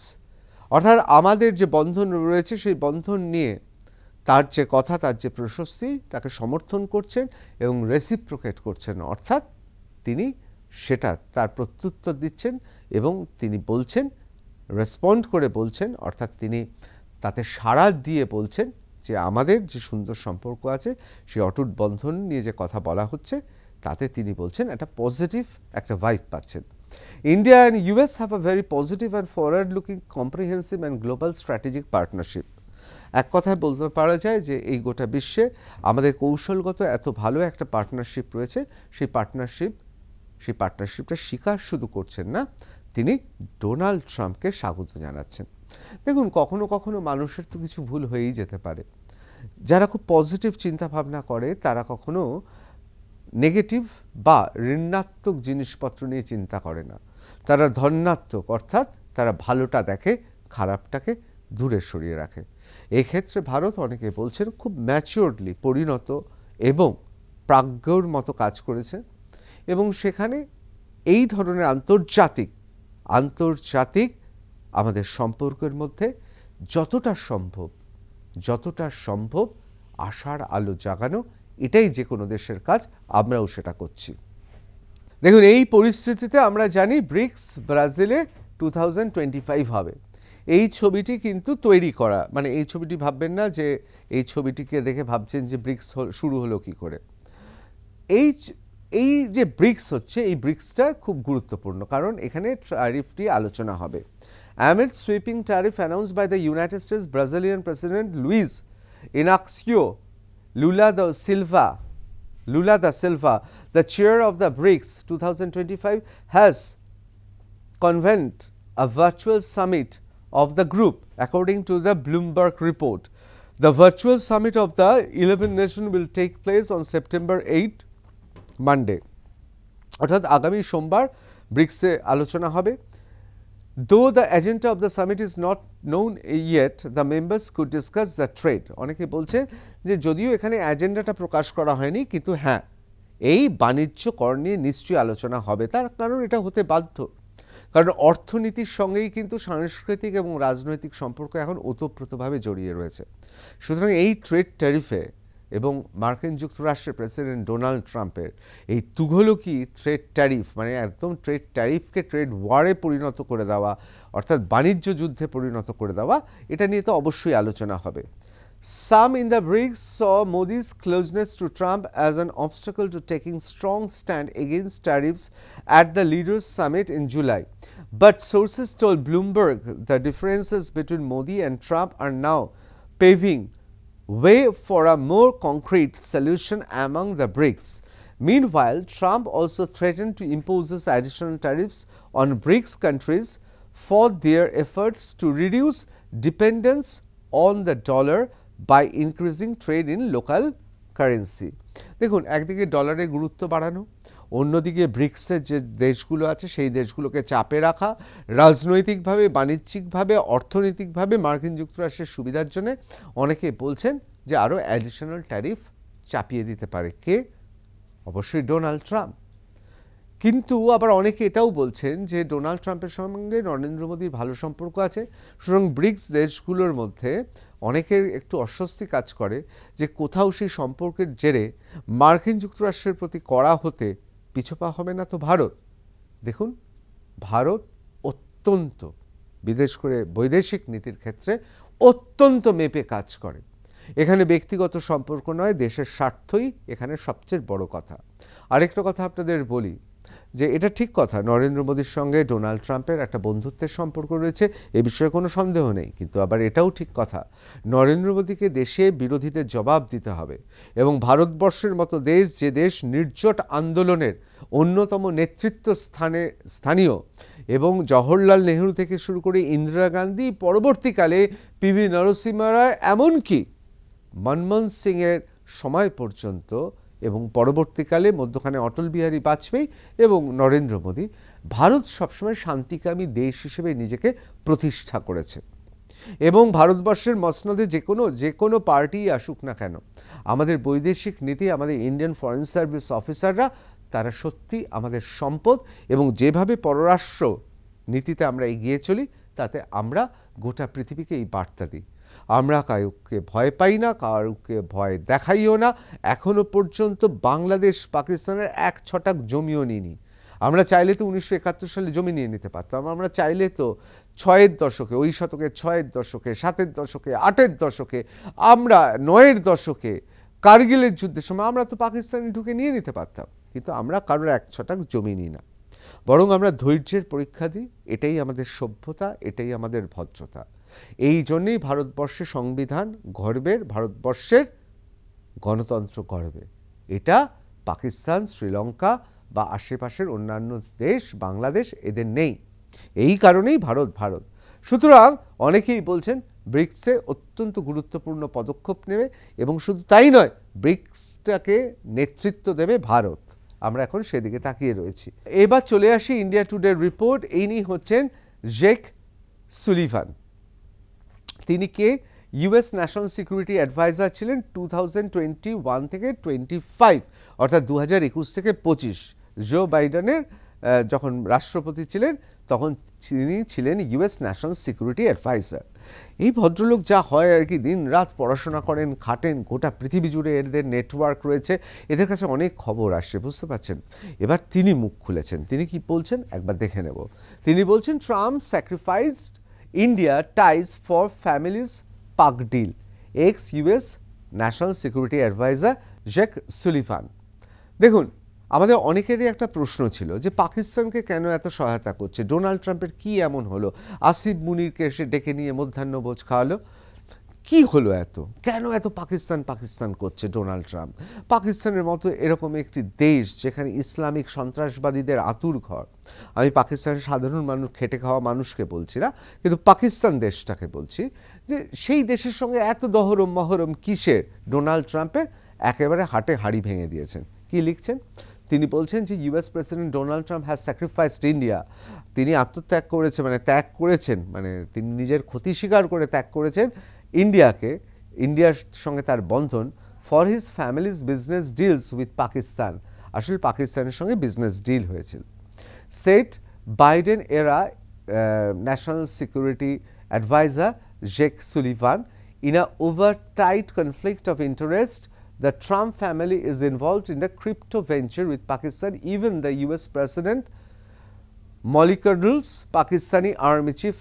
অর্থাৎ আমাদের যে বন্ধন রয়েছে সেই বন্ধন নিয়ে তার যে কথা, তার যে প্রশস্তি, তাকে সমর্থন করছেন এবং রেসিপ্রোকেট করছেন। অর্থাৎ তিনি সেটা তার প্রত্যুত্তর দিচ্ছেন এবং তিনি বলছেন, রেসপন্ড করে বলছেন, অর্থাৎ তিনি তাতে সাড়া দিয়ে বলছেন যে আমাদের যে সুন্দর সম্পর্ক আছে সেই অটুট বন্ধন নিয়ে যে কথা বলা হচ্ছে তাতে তিনি বলছেন একটা পজিটিভ একটা ভাইব পাচ্ছেন। India and US have a very positive and forward looking comprehensive and global strategic partnership. এক কথায় বলতে পারা যায় যে এই গোটা বিশ্বে আমাদের কৌশলগত এত ভালো একটা পার্টনারশিপ রয়েছে, সেই পার্টনারশিপটা স্বীকার শুধু করছেন না, তিনি ডোনাল্ড ট্রাম্পকে স্বাগত জানাচ্ছেন। দেখুন, কখনো কখনো মানুষের তো কিছু ভুল হয়েই যেতে পারে। যারা খুব পজিটিভ চিন্তাভাবনা করে তারা কখনো নেগেটিভ বা ঋণাত্মক জিনিসপত্র নিয়ে চিন্তা করে না, তারা ধনাত্মক, অর্থাৎ তারা ভালোটা দেখে, খারাপটাকে দূরে সরিয়ে রাখে। এই ক্ষেত্রে ভারত, অনেকে বলছেন, খুব ম্যাচিওরলি পরিণত এবং প্রাজ্ঞর মতো কাজ করেছে এবং সেখানে এই ধরনের আন্তর্জাতিক আমাদের সম্পর্কের মধ্যে যতটা সম্ভব আশার আলো জাগানো, এটাই যে কোনো দেশের কাজ, আমরাও সেটা করছি। দেখুন, এই পরিস্থিতিতে আমরা জানি ব্রিক্স ব্রাজিলে 2025 হবে। এই ছবিটি কিন্তু তৈরি করা, মানে এই ছবিটি ভাববেন না যে এই ছবিটিকে দেখে ভাবছেন যে ব্রিক্স শুরু হলো কি করে। এই যে ব্রিক্স হচ্ছে, এই ব্রিক্সটা খুব গুরুত্বপূর্ণ, কারণ এখানে ট্যারিফটি আলোচনা হবে। Amid sweeping tariff announced by the United States, Brazilian President Luiz Inacio Lula da Silva, the chair of the BRICS 2025, has convened a virtual summit of the group, according to the Bloomberg report. The virtual summit of the 11 nations will take place on September 8, Monday. অর্থাৎ আগামী সোমবার ব্রিক্সে আলোচনা হবে। Though the agenda of the summit is not known yet, the members could discuss the trade. অনেকে বলছেন যে যদিও এখানে এজেন্ডাটা প্রকাশ করা হয়নি, কিন্তু হ্যাঁ, এই বাণিজ্য কর নিয়ে নিশ্চয়ই আলোচনা হবে। তার কারণ এটা হতে বাধ্য, কারণ অর্থনীতির সঙ্গেই কিন্তু সাংস্কৃতিক এবং রাজনৈতিক সম্পর্ক এখন ওতপ্রোতভাবে জড়িয়ে রয়েছে। সুতরাং এই ট্রেড ট্যারিফে এবং মার্কিন যুক্তরাষ্ট্রের প্রেসিডেন্ট ডোনাল্ড ট্রাম্পের এই তুঘলকি ট্রেড ট্যারিফ, মানে একদম ট্রেড ট্যারিফকে ট্রেড ওয়ারে পরিণত করে দেওয়া, অর্থাৎ বাণিজ্য যুদ্ধে পরিণত করে দেওয়া, এটা নিয়ে তো অবশ্যই আলোচনা হবে। Some in the BRICS saw Modi's closeness to Trump as an obstacle to taking strong stand against tariffs at the Leaders' Summit in July. But sources told Bloomberg the differences between Modi and Trump are now paving way for a more concrete solution among the BRICS. Meanwhile, Trump also threatened to impose additional tariffs on BRICS countries for their efforts to reduce dependence on the dollar by increasing trade in local currency. দেখুন, একদিকে ডলারের গুরুত্ব বাড়ানো, অন্যদিকে ব্রিক্সের যে দেশগুলো আছে সেই দেশগুলোকে চাপে রাখা, রাজনৈতিকভাবে, বাণিজ্যিকভাবে, অর্থনৈতিকভাবে মার্কিন যুক্তরাষ্ট্রের সুবিধার জন্য অনেকে বলছেন যে আরও অ্যাডিশনাল ট্যারিফ চাপিয়ে দিতে পারে। কে? অবশ্যই ডোনাল্ড ট্রাম্প। কিন্তু আবার অনেকে এটাও বলছেন যে ডোনাল্ড ট্রাম্পের সঙ্গে নরেন্দ্র মোদীর ভালো সম্পর্ক আছে, সুতরাং ব্রিক্স দেশগুলোর মধ্যে অনেকের একটু অস্বস্তি কাজ করে যে কোথাও সেই সম্পর্কের জেরে মার্কিন যুক্তরাষ্ট্রের প্রতি কড়া হতে পিছপা হবে না তো ভারত। দেখুন, ভারত অত্যন্ত বৈদেশিক নীতির ক্ষেত্রে অত্যন্ত মেপে কাজ করে। এখানে ব্যক্তিগত সম্পর্ক নয়, দেশের স্বার্থই এখানে সবচেয়ে বড় কথা। আরেকটা কথা আপনাদের বলি, যে এটা ঠিক কথা, নরেন্দ্র মোদীর সঙ্গে ডোনাল্ড ট্রাম্পের একটা বন্ধুত্বের সম্পর্ক রয়েছে, এ বিষয়ে কোনো সন্দেহ নেই। কিন্তু আবার এটাও ঠিক কথা, নরেন্দ্র মোদীকে দেশে বিরোধীদের জবাব দিতে হবে। এবং ভারতবর্ষের মতো দেশ, যে দেশ নির্জট আন্দোলনের অন্যতম নেতৃত্ব স্থানীয়, এবং জওহরলাল নেহরু থেকে শুরু করে ইন্দিরা গান্ধী, পরবর্তীকালে পিভি নরসিংহ রায়, এমনকি মনমোহন সিংয়ের সময় পর্যন্ত, এবং পরবর্তীকালে মধ্যখানে অটল বিহারী বাজপেয়ী এবং নরেন্দ্র মোদী, ভারত সবসময় শান্তিকামী দেশ হিসেবে নিজেকে প্রতিষ্ঠা করেছে। এবং ভারতবর্ষের মসনদে যে কোনো পার্টি আসুক না কেন, আমাদের বৈদেশিক নীতি, আমাদের ইন্ডিয়ান ফরেন সার্ভিস অফিসাররা, তারা সত্যি আমাদের সম্পদ। এবং যেভাবে পররাষ্ট্র নীতিতে আমরা এগিয়ে চলি, তাতে আমরা গোটা পৃথিবীকে এই বার্তা দিই, আমরা কাউকে ভয় পাই না, কাউকে ভয় দেখাইও না। এখনো পর্যন্ত বাংলাদেশ পাকিস্তানের এক ছটাক জমিও নিইনি। আমরা চাইলে তো 1971 সালে জমি নিয়ে নিতে পারতাম, আমরা চাইলে তো 6-এর দশকে, ওই শতকের 6-এর দশকে, 7-এর দশকে, 8-এর দশকে, আমরা 9-এর দশকে কার্গিলের যুদ্ধের সময় আমরা তো পাকিস্তানে ঢুকে নিয়ে নিতে পারতাম। কিন্তু আমরা কারোর এক ছটাক জমি নিই না, বরং আমরা ধৈর্যের পরীক্ষা দিই। এটাই আমাদের সভ্যতা, এটাই আমাদের ভদ্রতা। এই জন্যেই ভারতবর্ষের সংবিধান গর্বের, ভারতবর্ষের গণতন্ত্র গর্বে। এটা পাকিস্তান, শ্রীলঙ্কা বা আশেপাশের অন্যান্য দেশ, বাংলাদেশ, এদের নেই। এই কারণেই ভারত ভারত। সুতরাং অনেকেই বলছেন ব্রিক্সে অত্যন্ত গুরুত্বপূর্ণ পদক্ষেপ নেবে, এবং শুধু তাই নয়, ব্রিক্সটাকে নেতৃত্ব দেবে ভারত। আমরা এখন সেদিকে তাকিয়ে রয়েছি। এবার চলে আসি ইন্ডিয়া টুডের রিপোর্ট। ইনি হচ্ছেন জেক সুলিভান। তিনি কে? ইউএস ন্যাশনাল সিকিউরিটি অ্যাডভাইজার ছিলেন 2021 থেকে 25, অর্থাৎ 2021 থেকে 25। জো বাইডেনের যখন রাষ্ট্রপতি ছিলেন, তখন তিনি ছিলেন ইউএস ন্যাশনাল সিকিউরিটি অ্যাডভাইজার। এই ভদ্রলোক যা হয় আর কি, দিন রাত পড়াশোনা করেন, খাটেন, গোটা পৃথিবী জুড়ে এদের নেটওয়ার্ক রয়েছে, এদের কাছে অনেক খবর আসছে, বুঝতে পারছেন। এবার তিনি মুখ খুলেছেন, তিনি কি বলছেন একবার দেখে নেব। তিনি বলছেন, Trump sacrificed India ties for family's Pak deal, ex US national security adviser Jake Sullivan. দেখুন, আমাদের অনেকেরই একটা প্রশ্ন ছিল যে পাকিস্তানকে কেন এত সহায়তা করছে, ডোনাল্ড ট্রাম্পের কি এমন হলো, আসিফ মুনিরকে এসে ডেকে নিয়ে মধ্যাহ্নভোজ খাওয়ালো, কি হলো এত, কেন এত পাকিস্তান করছে ডোনাল্ড ট্রাম্প? পাকিস্তানের মতো এরকম একটি দেশ যেখানে ইসলামিক সন্ত্রাসবাদীদের আতুর ঘর, আমি পাকিস্তানের সাধারণ মানুষ, খেটে খাওয়া মানুষকে বলছি না, কিন্তু পাকিস্তান দেশটাকে বলছি, যে সেই দেশের সঙ্গে এত দহরম মহরম কিসের? ডোনাল্ড ট্রাম্পের একেবারে হাটে হাড়ি ভেঙে দিয়েছেন। কি লিখছেন? তিনি বলছেন যে US president Donald Trump has sacrificed India, তিনি আত্মত্যাগ করেছেন, ত্যাগ করেছেন, তিনি নিজের ক্ষতি স্বীকার করে ত্যাগ করেছেন ইন্ডিয়াকে, ইন্ডিয়ার সঙ্গে তার বন্ধন, for his family's business deals with Pakistan. আসলে পাকিস্তানের সঙ্গে বিজনেস ডিল হয়েছিল। Said Biden era national security adviser Jake Sullivan, in a overt conflict of interest, the Trump family is involved in the crypto venture with Pakistan. Even the US President mollycoddles Pakistani Army Chief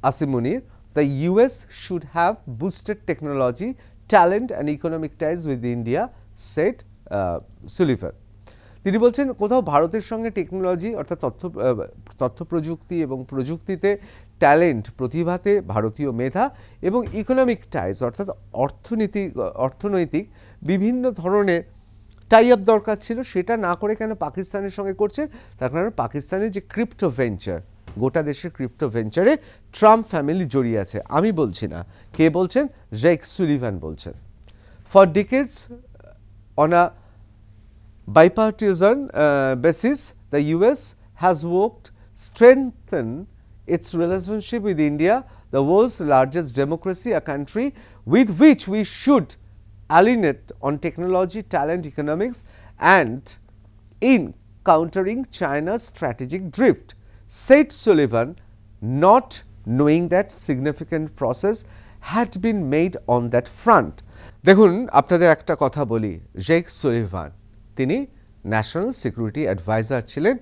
Asim Munir. The US should have boosted technology, talent and economic ties with India, said Sullivan. তিনি বলছেন, কোথাও ভারতের সঙ্গে টেকনোলজি অর্থাৎ তথ্য প্রযুক্তি এবং প্রযুক্তিতে ট্যালেন্ট, প্রতিভাতে ভারতীয় মেধা এবং ইকোনমিক টাইজ অর্থাৎ অর্থনৈতিক বিভিন্ন ধরনের টাই আপ দরকার ছিল, সেটা না করে কেন পাকিস্তানের সঙ্গে করছে? তার কারণ পাকিস্তানের যে ক্রিপ্টো ভেঞ্চার, গোটা দেশের ক্রিপ্টো ভেঞ্চারে ট্রাম্প ফ্যামিলি জড়িয়ে আছে। আমি বলছি না, কে বলছেন? জেক সুলিভান বলছেন। For ডিকেডস on a bipartisan basis, the US has worked strengthen its relationship with India, the world's largest democracy, a country with which we should alignate on technology, talent, economics, and in countering China's strategic drift, said Sullivan, not knowing that significant progress had been made on that front. দেখুন, আপনাদের একটা কথা বলি, জেক সুলিভান তিনি ন্যাশনাল সিকিউরিটি অ্যাডভাইজার ছিলেন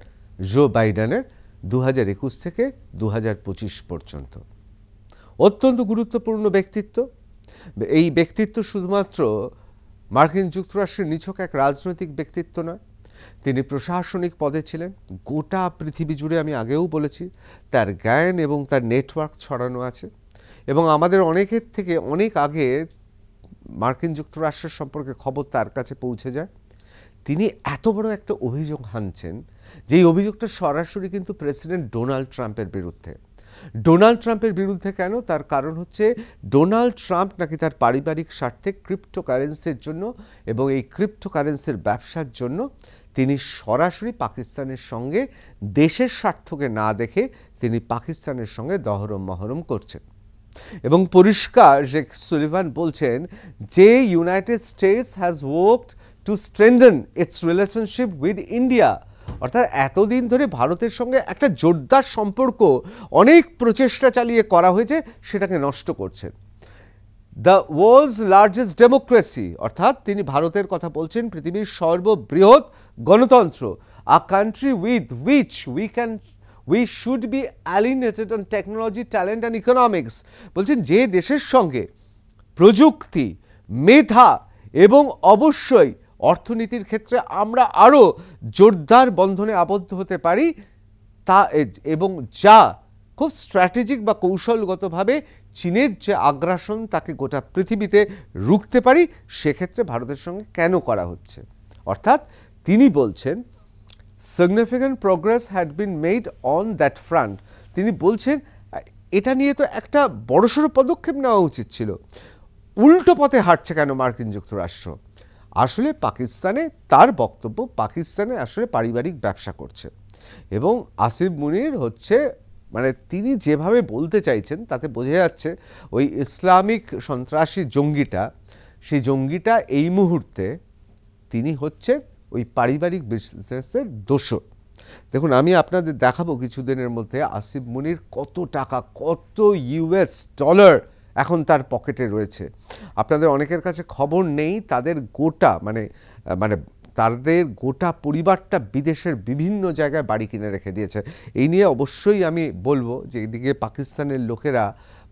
জো বাইডেনের 2021 থেকে 2025 পর্যন্ত। অত্যন্ত গুরুত্বপূর্ণ ব্যক্তিত্ব। এই ব্যক্তিত্ব শুধুমাত্র মার্কিন যুক্তরাষ্ট্রের নিছক এক রাজনৈতিক ব্যক্তিত্ব নয়, তিনি প্রশাসনিক পদে ছিলেন। গোটা পৃথিবী জুড়ে, আমি আগেও বলেছি, তার জ্ঞান এবং তার নেটওয়ার্ক ছড়ানো আছে। এবং আমাদের অনেকের থেকে অনেক আগে মার্কিন যুক্তরাষ্ট্রের সম্পর্কে খবর তার কাছে পৌঁছে যায়। তিনি এত বড় একটা অভিযোগ আনছেন, যেই অভিযোগটা সরাসরি কিন্তু প্রেসিডেন্ট ডোনাল্ড ট্রাম্পের বিরুদ্ধে। ডোনাল্ড ট্রাম্পের বিরুদ্ধে কেন? তার কারণ হচ্ছে ডোনাল্ড ট্রাম্প নাকি তার পারিবারিক স্বার্থে ক্রিপ্টোকারেন্সির জন্য এবং এই ক্রিপ্টোকারেন্সির ব্যবসার জন্য তিনি সরাসরি পাকিস্তানের সঙ্গে দেশের স্বার্থকে না দেখে তিনি পাকিস্তানের সঙ্গে দহরম মহরম করছেন। এবং পরিষ্কার শেখ সুলিভান বলছেন যে United States has worked to strengthen its relationship with India, অর্থাৎ এতদিন ধরে ভারতের সঙ্গে একটা জোরদার সম্পর্ক অনেক প্রচেষ্টা চালিয়ে করা হয়েছে, সেটাকে নষ্ট করছেন। দ্য ওয়ার্ল্ডস লার্জেস্ট ডেমোক্রেসি, অর্থাৎ তিনি ভারতের কথা বলছেন, পৃথিবীর সর্ববৃহৎ গণতন্ত্র, a country with which we should be alienated on technology, talent and economics. বলছেন যে দেশের সঙ্গে প্রযুক্তি, মেধা এবং অবশ্যই অর্থনীতির ক্ষেত্রে আমরা আরও জোরদার বন্ধনে আবদ্ধ হতে পারি, তা এবং যা খুব স্ট্র্যাটেজিক বা কৌশলগতভাবে চীনের যে আগ্রাসন তাকে গোটা পৃথিবীতে রুখতে পারি, সেক্ষেত্রে ভারতের সঙ্গে কেন করা হচ্ছে। অর্থাৎ তিনি বলছেন significant progress had been made on that front. তিনি বলছেন এটা নিয়ে তো একটা বড়সড় পদক্ষেপ নেওয়া উচিত ছিল। উল্টো পথে হাঁটছে কেন মার্কিন যুক্তরাষ্ট্র? আসলে পাকিস্তানে, তার বক্তব্য, পাকিস্তানে আসলে পারিবারিক ব্যবসা করছে। এবং আসিফ মুনির হচ্ছে, মানে তিনি যেভাবে বলতে চাইছেন তাতে বোঝা যাচ্ছে ওই ইসলামিক সন্ত্রাসী জঙ্গিটা, সেই জঙ্গিটা এই মুহূর্তে তিনি হচ্ছেন ওই পারিবারিক বিজনেসের দোষর। দেখুন, আমি আপনাদের দেখাবো কিছুদিনের মধ্যে আসিফ মুনির কত টাকা, কত ইউএস ডলার এখন তার পকেটে রয়েছে। আপনাদের অনেকের কাছে খবর নেই, তাদের গোটা তাদের গোটা পরিবারটা বিদেশের বিভিন্ন জায়গায় বাড়ি কিনে রেখে দিয়েছে। এই নিয়ে অবশ্যই আমি বলবো যে এদিকে পাকিস্তানের লোকেরা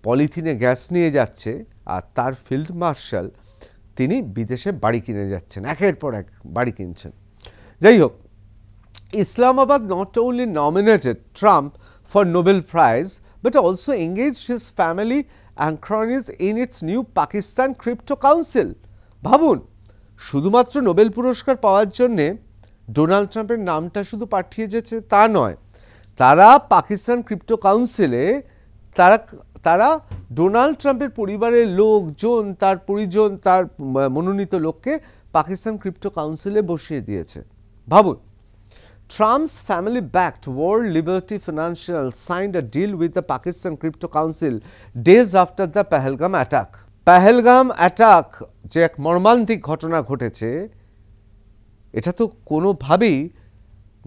পলিথিনে গ্যাস নিয়ে যাচ্ছে, আর তার ফিল্ড মার্শাল তিনি বিদেশে বাড়ি কিনে যাচ্ছেন, একের পর এক বাড়ি কিনছেন। যাই হোক, Islamabad not only nominated Trump for Nobel Prize but also engaged his family and cronies in its new Pakistan Crypto Council. ভাবুন, শুধুমাত্র নোবেল পুরস্কার পাওয়ার জন্যে ডোনাল্ড ট্রাম্পের নামটা শুধু পাঠিয়ে যাচ্ছে তা নয়, তারা পাকিস্তান ক্রিপ্টো কাউন্সিলে তারা ডোনাল্ড ট্রাম্পের পরিবারের লোকজন, তার পরিজন, তার মনোনীত লোককে পাকিস্তান ক্রিপ্টো কাউন্সিলে বসিয়ে দিয়েছে। ভাবুন, Trump's family-backed World Liberty Financial signed a deal with the Pakistan Crypto Council days after the Pahalgam attack. Pahalgam attack যে এক মর্মান্তিক ঘটনা ঘটেছে, এটা তো কোনোভাবেই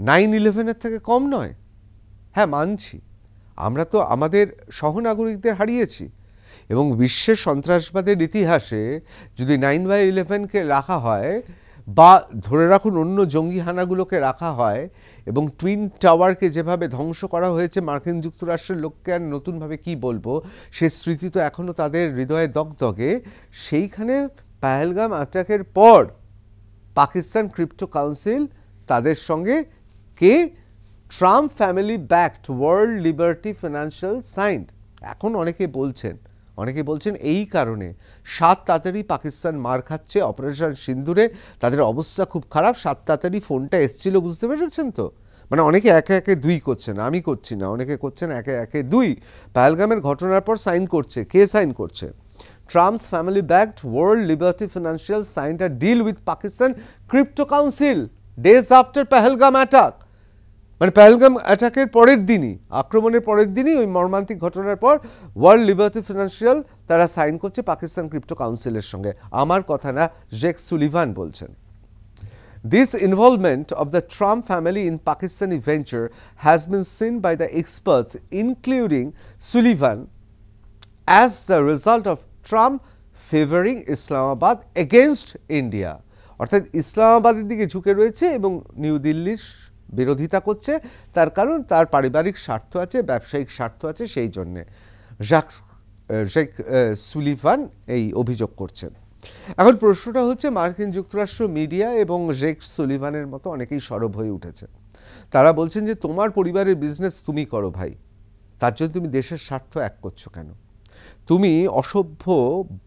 9/11-এর থেকে কম নয়। হ্যাঁ, মানছি, আমরা তো আমাদের সহনাগরিকদের হারিয়েছি, এবং বিশ্বের সন্ত্রাসবাদের ইতিহাসে যদি 9/11-কে রাখা হয় বা ধরে রাখুন অন্য জঙ্গি হানাগুলোকে রাখা হয়, এবং টুইন টাওয়ারকে যেভাবে ধ্বংস করা হয়েছে মার্কিন যুক্তরাষ্ট্রের লোককে আর নতুনভাবে কি বলবো, সে স্মৃতি তো এখনও তাদের হৃদয়ে দগদগে। সেইখানে পাহেলগাম অ্যাটাকের পর পাকিস্তান ক্রিপ্টো কাউন্সিল তাদের সঙ্গে কে? Trump family backed World Liberty Financial signed. এখন অনেকে বলছেন এই কারণে 7 তাড়াতাড়ি পাকিস্তান মার খাচ্ছে অপারেশন সিন্দুরে, তাদের অবস্থা খুব খারাপ। 7 তাড়াতাড়ি ফোনটা এসেছিল, বুঝতে পেরেছেন তো? মানে অনেকে একে একে 2 করছেন, আমি করছি না, অনেকে করছেন একে একে 2। পাহেলগামের ঘটনার পর সাইন করছে, কে সাইন করছে? Trump's family backed World Liberty Financial signed a deal with Pakistan crypto council days after Pahalgam attack. মানে পাহেলগাম অ্যাটাকের পরের দিনই, আক্রমণের পরের দিনই, ওই মর্মান্তিক ঘটনার পর ওয়ার্ল্ড লিবার্টি ফিনান্সিয়াল তারা সাইন করছে পাকিস্তান ক্রিপ্টো কাউন্সিলের সঙ্গে। আমার কথা না, শেখ সুলিভান বলছেন। This involvement of the Trump family in Pakistani venture has been seen by the experts, including Sullivan, as the result of Trump favoring Islamabad against India. অর্থাৎ ইসলামাবাদের দিকে ঝুঁকে রয়েছে এবং নিউ দিল্লির বিরোধিতা করছে। তার কারণ তার পারিবারিক স্বার্থ আছে, ব্যবসায়িক স্বার্থ আছে, সেই জন্যে শেখ সুলিভান এই অভিযোগ করছেন। এখন প্রশ্নটা হচ্ছে, মার্কিন যুক্তরাষ্ট্র মিডিয়া এবং জেক সুলিভানের মতো অনেকেই সরব হয়ে উঠেছে। তারা বলছেন যে তোমার পরিবারের বিজনেস তুমি করো ভাই, তার জন্য তুমি দেশের স্বার্থ এক করছো কেন? তুমি অসভ্য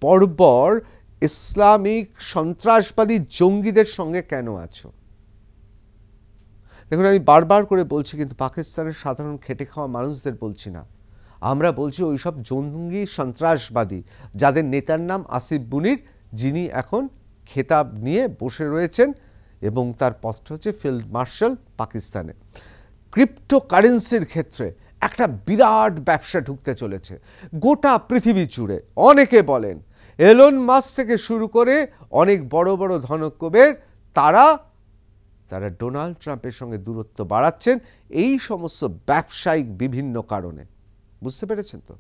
বর্বর ইসলামিক সন্ত্রাসবাদী জঙ্গিদের সঙ্গে কেন আছো? দেখুন, আমি বারবার করে বলছি, কিন্তু পাকিস্তানের সাধারণ খেটে খাওয়া মানুষদের বলছি না, আমরা বলছি ওইসব জঙ্গি সন্ত্রাসবাদী যাদের নেতার নাম আসিফ মুনির, যিনি এখন খেতাব নিয়ে বসে রয়েছেন এবং তার পদটা হচ্ছে ফিল্ড মার্শাল পাকিস্তানে। ক্রিপ্টোকারেন্সির ক্ষেত্রে একটা বিরাট ব্যবসা ঢুকতে চলেছে গোটা পৃথিবী জুড়ে। অনেকে বলেন, এলন মাস্ক থেকে শুরু করে অনেক বড় বড় ধনকুবের, তারা ডোনাল্ড ট্রাম্পের সঙ্গে দূরত্ব বাড়াচ্ছেন এই সমস্ত ব্যবসায়িক বিভিন্ন কারণে। বুঝতে পেরেছেন তো?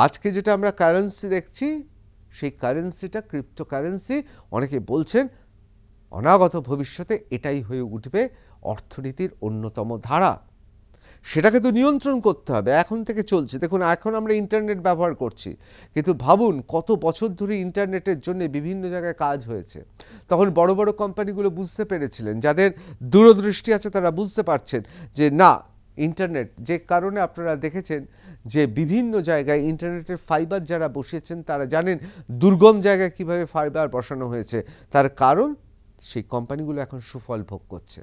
আজকে যেটা আমরা কারেন্সি দেখছি, সেই কারেন্সিটা ক্রিপ্টোকারেন্সি। অনেকে বলছেন অনাগত ভবিষ্যতে এটাই হয়ে উঠবে অর্থনীতির অন্যতম ধারা। সেটাকে তো নিয়ন্ত্রণ করতে হবে, এখন থেকে চলছে। দেখুন, এখন আমরা ইন্টারনেট ব্যবহার করছি, কিন্তু ভাবুন কত বছর ধরে ইন্টারনেটের জন্য বিভিন্ন জায়গায় কাজ হয়েছে। তখন বড় বড় কোম্পানিগুলো বুঝতে পেরেছিলেন, যাদের দূরদৃষ্টি আছে তারা বুঝতে পারছেন যে না, ইন্টারনেট যে কারণে আপনারা দেখেছেন যে বিভিন্ন জায়গায় ইন্টারনেটের ফাইবার যারা বসিয়েছেন তারা জানেন দুর্গম জায়গায় কিভাবে ফাইবার বসানো হয়েছে, তার কারণ সেই কোম্পানিগুলো এখন সুফল ভোগ করছে।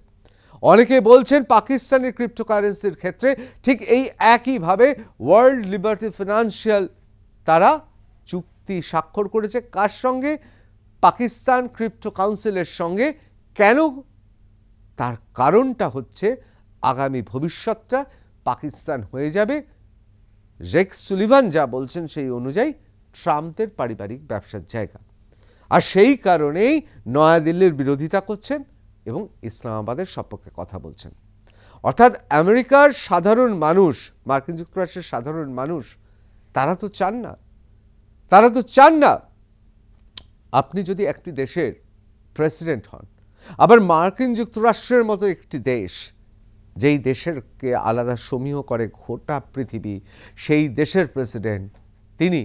অনেকে বলছেন পাকিস্তানের ক্রিপ্টোকারেন্সির ক্ষেত্রে ঠিক এই একইভাবে ওয়ার্ল্ড লিবার্টি ফিনান্সিয়াল তারা চুক্তি স্বাক্ষর করেছে। কার সঙ্গে? পাকিস্তান ক্রিপ্টো কাউন্সিলের সঙ্গে। কেন? তার কারণটা হচ্ছে আগামী ভবিষ্যৎটা পাকিস্তান হয়ে যাবে, জেক সুলিভান যা বলছেন সেই অনুযায়ী, ট্রাম্পের পারিবারিক ব্যবসার জায়গা। আর সেই কারণেই নয়াদিল্লির বিরোধিতা করছেন এবং ইসলামাবাদের সপক্ষে কথা বলছেন। অর্থাৎ আমেরিকার সাধারণ মানুষ, মার্কিন যুক্তরাষ্ট্রের সাধারণ মানুষ, তারা তো চান না আপনি যদি একটি দেশের প্রেসিডেন্ট হন, আবার মার্কিন যুক্তরাষ্ট্রের মতো একটি দেশ, যেই দেশেরকে আলাদা সমীহ করে গোটা পৃথিবী, সেই দেশের প্রেসিডেন্ট তিনি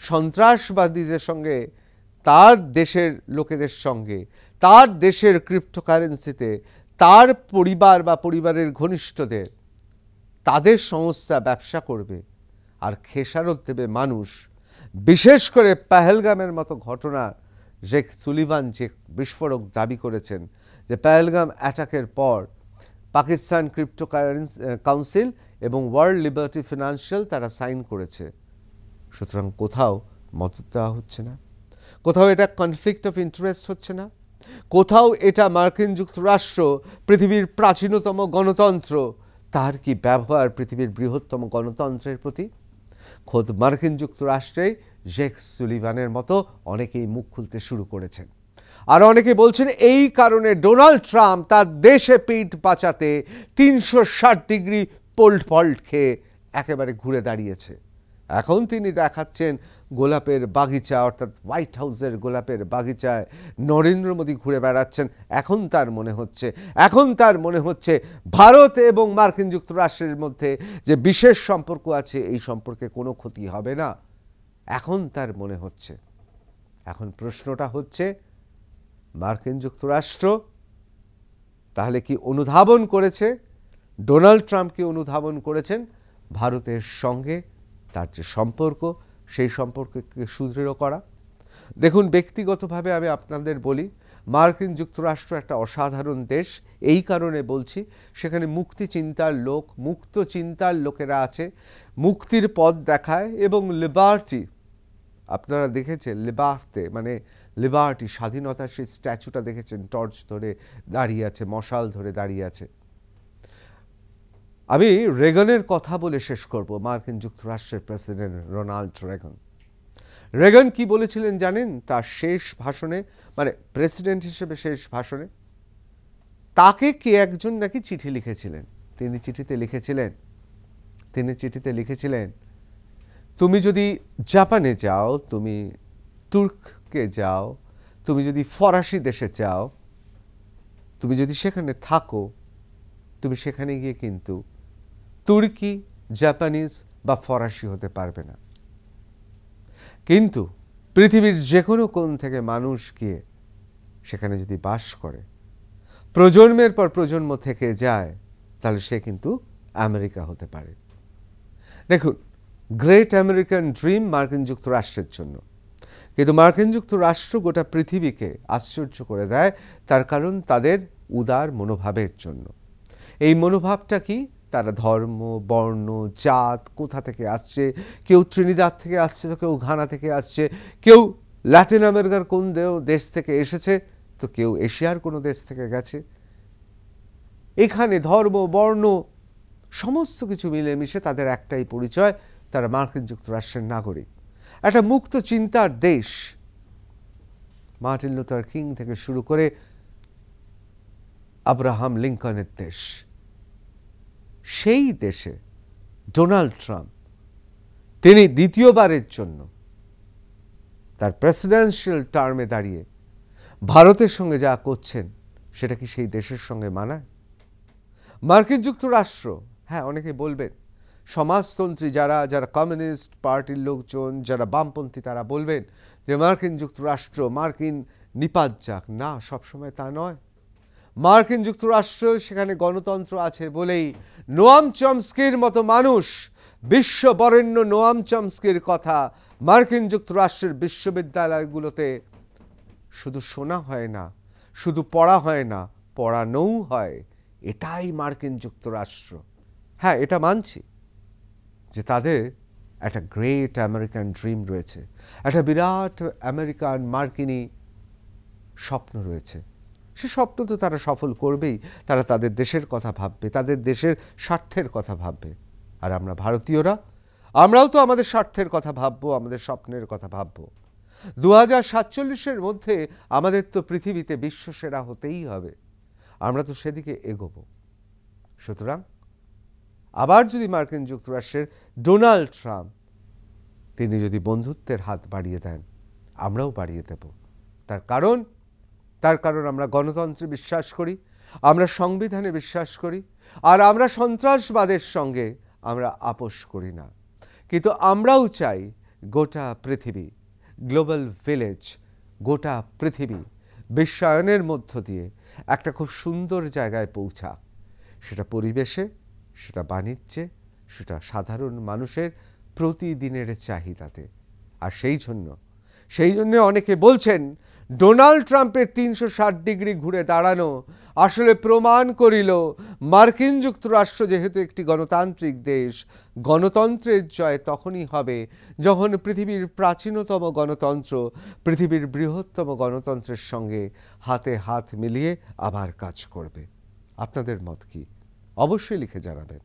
সন্ত্রাসবাদীদের সঙ্গে, তার দেশের লোকেদের সঙ্গে, তার দেশের ক্রিপ্টোকারেন্সিতে তার পরিবার বা পরিবারের ঘনিষ্ঠদের, তাদের সংস্থা ব্যবসা করবে আর খেসারত দেবে মানুষ। বিশেষ করে পেহেলগামের মতো ঘটনা, জেক সুলিভান যে বিস্ফোরক দাবি করেছেন যে পেহেলগাম অ্যাটাকের পর পাকিস্তান ক্রিপ্টোকারেন্সি কাউন্সিল এবং ওয়ার্ল্ড লিবার্টি ফিনান্সিয়াল তারা সাইন করেছে। সুতরাং কোথাও মদত দেওয়া হচ্ছে না, কোথাও এটা কনফ্লিক্ট অফ ইন্টারেস্ট হচ্ছে না, কোথাও এটা মার্কিন যুক্তরাষ্ট্র পৃথিবীর প্রাচীনতম গণতন্ত্র, তার কি ব্যবহার পৃথিবীর বৃহত্তম গণতন্ত্রের প্রতি। খোদ মার্কিন যুক্তরাষ্ট্রে জেক সুলিভানের মতো অনেকেই মুখ খুলতে শুরু করেছেন। আর অনেকে বলছেন এই কারণে ডোনাল্ড ট্রাম্প তার দেশে পিঠ বাঁচাতে 360 ডিগ্রি পোল্ট ফল্ট খেয়ে একেবারে ঘুরে দাঁড়িয়েছে। এখন তিনি দেখাচ্ছেন গোলাপের বাগিচা, অর্থাৎ হোয়াইট হাউসের গোলাপের বাগিচায় নরেন্দ্র মোদী ঘুরে বেড়াচ্ছেন। এখন তার মনে হচ্ছে ভারত এবং মার্কিন যুক্তরাষ্ট্রের মধ্যে যে বিশেষ সম্পর্ক আছে, এই সম্পর্কে কোনো ক্ষতি হবে না, এখন তার মনে হচ্ছে। এখন প্রশ্নটা হচ্ছে, মার্কিন যুক্তরাষ্ট্র তাহলে কি অনুধাবন করেছে, ডোনাল্ড ট্রাম্প কি অনুধাবন করেছেন ভারতের সঙ্গে তার যে সম্পর্ক, সেই সম্পর্ককে সুদৃঢ় করা? দেখুন, ব্যক্তিগতভাবে আমি আপনাদের বলি, মার্কিন যুক্তরাষ্ট্র একটা অসাধারণ দেশ। এই কারণে বলছি, সেখানে মুক্ত চিন্তার লোকেরা আছে, মুক্তির পথ দেখায় এবং লিবার্টি, আপনারা দেখেছেন লিবার্টি স্বাধীনতার সেই স্ট্যাচুটা দেখেছেন, টর্চ ধরে দাঁড়িয়ে আছে, মশাল ধরে দাঁড়িয়ে আছে। আমি রেগানের কথা বলে শেষ করব। মার্কিন যুক্তরাষ্ট্রের প্রেসিডেন্ট রোনাল্ড রেগান কি বলেছিলেন জানেন? তার শেষ ভাষণে, প্রেসিডেন্ট হিসেবে শেষ ভাষণে, তাকে কে একজন নাকি চিঠি লিখেছিলেন। তিনি চিঠিতে লিখেছিলেন, তুমি যদি জাপানে যাও, তুমি তুর্ককে যাও, তুমি যদি ফরাসি দেশে যাও, তুমি যদি সেখানে থাকো, তুমি সেখানে গিয়ে কিন্তু তুর্কি, জাপানিজ বা ফরাসি হতে পারবে না। কিন্তু পৃথিবীর যে কোনো কোণ থেকে মানুষ গিয়ে সেখানে যদি বাস করে, প্রজন্মের পর প্রজন্ম থেকে যায়, তাহলে সে কিন্তু আমেরিকা হতে পারে। দেখুন, গ্রেট আমেরিকান ড্রিম মার্কিন যুক্তরাষ্ট্রের জন্য, কিন্তু মার্কিন যুক্তরাষ্ট্র গোটা পৃথিবীকে আশ্চর্য করে দেয়, তার কারণ তাদের উদার মনোভাবের জন্য। এই মনোভাবটা কি? তারা ধর্ম, বর্ণ, জাত কোথা থেকে আসছে, কেউ ত্রিনিদাদ থেকে আসছে, তো কেউ ঘানা থেকে আসছে, কেউ ল্যাটিন আমেরিকার কোন দেশ থেকে এসেছে, তো কেউ এশিয়ার কোনো দেশ থেকে গেছে। এখানে ধর্ম, বর্ণ সমস্ত কিছু মিলেমিশে তাদের একটাই পরিচয়, তারা মার্কিন যুক্তরাষ্ট্রের নাগরিক। একটা মুক্ত চিন্তার দেশ। মার্টিন লুথার কিং থেকে শুরু করে আব্রাহাম লিঙ্কনের দেশ। সেই দেশে ডোনাল্ড ট্রাম্প, তিনি দ্বিতীয়বারের জন্য তার প্রেসিডেন্সিয়াল টার্মে দাঁড়িয়ে ভারতের সঙ্গে যা করছেন, সেটা কি সেই দেশের সঙ্গে মানায়? মার্কিন যুক্তরাষ্ট্র, হ্যাঁ, অনেকে বলবেন, সমাজতন্ত্রী যারা কমিউনিস্ট পার্টির লোকজন, যারা বামপন্থী, তারা বলবেন যে মার্কিন যুক্তরাষ্ট্র মার্কিন নিপাত। না, সবসময় তা নয়। মার্কিন যুক্তরাষ্ট্র, সেখানে গণতন্ত্র আছে বলেই নোয়াম চমস্কির মতো মানুষ, বিশ্ববরেণ্য নোয়াম চমস্কির কথা মার্কিন যুক্তরাষ্ট্রের বিশ্ববিদ্যালয়গুলোতে শুধু শোনা হয় না, শুধু পড়া হয় না, পড়ানোও হয়। এটাই মার্কিন যুক্তরাষ্ট্র। হ্যাঁ, এটা মানছি যে তাদের একটা গ্রেট আমেরিকান ড্রিম রয়েছে, একটা বিরাট আমেরিকান মার্কিনী স্বপ্ন রয়েছে। সে স্বপ্ন তো তারা সফল করবেই। তারা তাদের দেশের কথা ভাববে, তাদের দেশের স্বার্থের কথা ভাববে। আর আমরা ভারতীয়রা, আমরাও তো আমাদের স্বার্থের কথা ভাববো, আমাদের স্বপ্নের কথা ভাববো। 2047-এর মধ্যে আমাদের তো পৃথিবীতে বিশ্বসেরা হতেই হবে। আমরা তো সেদিকে এগোবো। সুতরাং আবার যদি মার্কিন যুক্তরাষ্ট্রের ডোনাল্ড ট্রাম্প, তিনি যদি বন্ধুত্বের হাত বাড়িয়ে দেন, আমরাও বাড়িয়ে দেব। তার কারণ আমরা গণতন্ত্রে বিশ্বাস করি, আমরা সংবিধানে বিশ্বাস করি, আর আমরা সন্ত্রাসবাদের সঙ্গে আমরা আপোষ করি না। কিন্তু আমরাও চাই গোটা পৃথিবী, গ্লোবাল ভিলেজ, গোটা পৃথিবী বিশ্বায়নের মধ্য দিয়ে একটা খুব সুন্দর জায়গায় পৌঁছাক। সেটা পরিবেশে, সেটা বাণিজ্যে, সেটা সাধারণ মানুষের প্রতিদিনের চাহিদাতে। আর সেই জন্য অনেকে বলছেন ডোনাল্ড ট্রাম্পের 360 ডিগ্রি ঘুরে দাঁড়ানো আসলে প্রমাণ করিল মার্কিন যুক্তরাষ্ট্র যেহেতু একটি গণতান্ত্রিক দেশ, গণতন্ত্রের জয় তখনই হবে যখন পৃথিবীর প্রাচীনতম গণতন্ত্র, পৃথিবীর বৃহত্তম গণতন্ত্রের সঙ্গে হাতে হাত মিলিয়ে আবার কাজ করবে। আপনাদের মত কি? অবশ্যই লিখে জানাবেন।